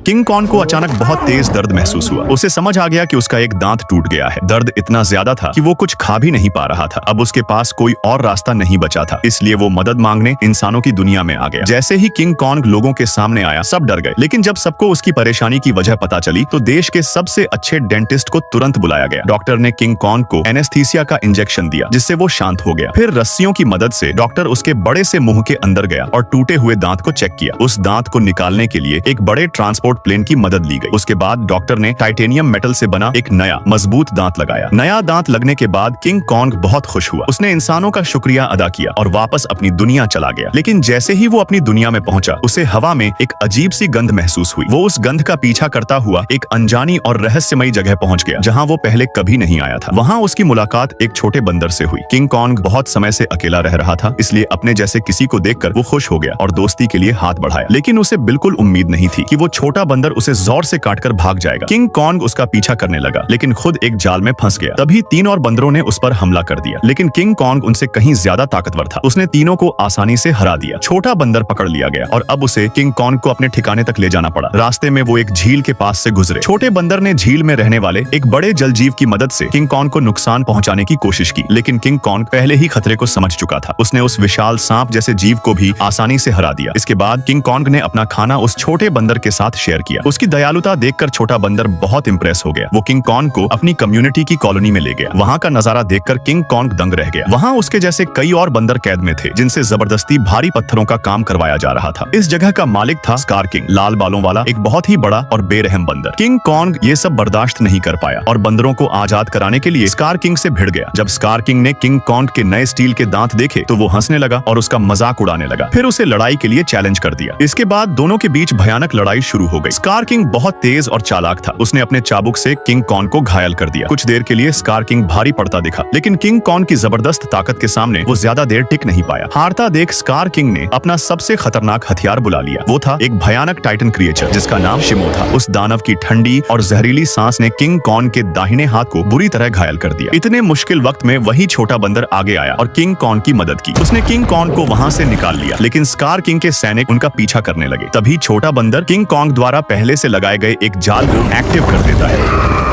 King Kong को अचानक बहुत तेज दर्द महसूस हुआ। उसे समझ आ गया कि उसका एक दांत टूट गया है। दर्द इतना ज्यादा था कि वो कुछ खा भी नहीं पा रहा था। अब उसके पास कोई और रास्ता नहीं बचा था, इसलिए वो मदद मांगने इंसानों की दुनिया में आ गया। जैसे ही किंग कॉन्ग लोगों के सामने आया, सब डर गए। लेकिन जब सबको उसकी परेशानी की वजह पता चली तो देश के सबसे अच्छे डेंटिस्ट को तुरंत बुलाया गया। डॉक्टर ने किंग कॉन्ग को एनेस्थीसिया का इंजेक्शन दिया, जिससे वो शांत हो गया। फिर रस्सियों की मदद से डॉक्टर उसके बड़े से मुंह के अंदर गया और टूटे हुए दांत को चेक किया। उस दांत को निकालने के लिए एक बड़े ट्रांसपोर्ट प्लेन की मदद ली गई। उसके बाद डॉक्टर ने टाइटेनियम मेटल से बना एक नया मजबूत दांत लगाया। नया दांत लगने के बाद किंग कॉन्ग बहुत खुश हुआ। उसने इंसानों का शुक्रिया अदा किया और वापस अपनी दुनिया चला गया। लेकिन जैसे ही वो अपनी दुनिया में पहुंचा, उसे हवा में एक अजीब सी गंध महसूस हुई। वो उस गंध का पीछा करता हुआ एक अनजानी और रहस्यमयी जगह पहुंच गया, जहां वो पहले कभी नहीं आया था। वहां उसकी मुलाकात एक छोटे बंदर से हुई। किंग कॉन्ग बहुत समय से अकेला रह रहा था, इसलिए अपने जैसे किसी को देखकर वो खुश हो गया और दोस्ती के लिए हाथ बढ़ाया। लेकिन उसे बिल्कुल उम्मीद नहीं थी कि वो छोटा बंदर उसे जोर से काटकर भाग जाएगा। किंग कॉन्ग उसका पीछा करने लगा, लेकिन खुद एक जाल में फंस गया। तभी 3 और बंदरों ने उस पर हमला कर दिया, लेकिन किंग कॉन्ग उनसे कहीं ज्यादा ताकतवर था। उसने तीनों को आसानी से हरा दिया। छोटा बंदर पकड़ लिया गया और अब उसे किंग कॉन्ग को अपने ठिकाने तक ले जाना पड़ा। रास्ते में वो एक झील के पास से गुजरे। छोटे बंदर ने झील में रहने वाले एक बड़े जलजीव की मदद से किंग कॉन्ग को नुकसान पहुंचाने की कोशिश की, लेकिन किंग कॉन्ग पहले ही खतरे को समझ चुका था। उसने उस विशाल सांप जैसे जीव को भी आसानी से हरा दिया। इसके बाद किंग कॉन्ग ने अपना खाना उस छोटे बंदर के साथ शेयर किया। उसकी दयालुता देखकर छोटा बंदर बहुत इंप्रेस हो गया। वो किंग कॉन्ग को अपनी कम्युनिटी की कॉलोनी में ले गया। वहां का नजारा देखकर किंग कॉन्ग दंग रह गया। वहां उसके जैसे कई और बंदर कैद में थे, जिनसे जबरदस्ती भारी पत्थरों का काम करवाया जा रहा था। इस जगह का मालिक था स्कार किंग, लाल बालों वाला एक बहुत ही बड़ा और बेरहम बंदर। किंग कॉन्ग ये सब बर्दाश्त नहीं कर पाया और बंदरों को आजाद कराने के लिए स्कार किंग से भिड़ गया। जब स्कार किंग ने किंग कॉन्ग के नए स्टील के दांत देखे तो वो हंसने लगा और उसका मजाक उड़ाने लगा। फिर उसे लड़ाई के लिए चैलेंज कर दिया। इसके बाद दोनों के बीच भयानक लड़ाई शुरू हो गई। स्कार किंग बहुत तेज और चालाक था। उसने अपने चाबुक से किंग कॉन्ग को घायल कर दिया। कुछ देर के लिए स्कार किंग भारी पड़ता दिखा, लेकिन किंग कॉन्ग की जबरदस्त ताकत के सामने वो ज्यादा देर टिक नहीं पाया। हारता देख स्कार किंग ने अपना सबसे खतरनाक हथियार बुला लिया। वो था एक भयानक टाइटन क्रिएचर, जिसका नाम शिमो था। उस दानव की ठंडी और जहरीली सांस ने किंग कॉन्ग के दाहिने हाथ को बुरी तरह घायल कर दिया। इतने मुश्किल वक्त में वही छोटा बंदर आगे आया और किंग कॉन्ग की मदद की। उसने किंग कॉन्ग को वहां से निकाल लिया, लेकिन स्कार किंग के सैनिक उनका पीछा करने लगे। तभी छोटा बंदर किंग कॉन्ग द्वारा पहले से लगाए गए एक जाल को एक्टिव कर देता है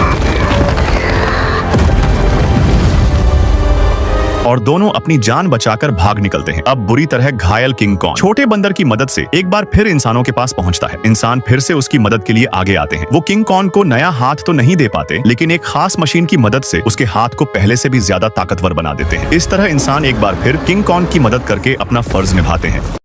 और दोनों अपनी जान बचाकर भाग निकलते हैं। अब बुरी तरह घायल किंग कॉन्ग छोटे बंदर की मदद से एक बार फिर इंसानों के पास पहुंचता है। इंसान फिर से उसकी मदद के लिए आगे आते हैं। वो किंग कॉन्ग को नया हाथ तो नहीं दे पाते, लेकिन एक खास मशीन की मदद से उसके हाथ को पहले से भी ज्यादा ताकतवर बना देते हैं। इस तरह इंसान एक बार फिर किंग कॉन्ग की मदद करके अपना फर्ज निभाते हैं।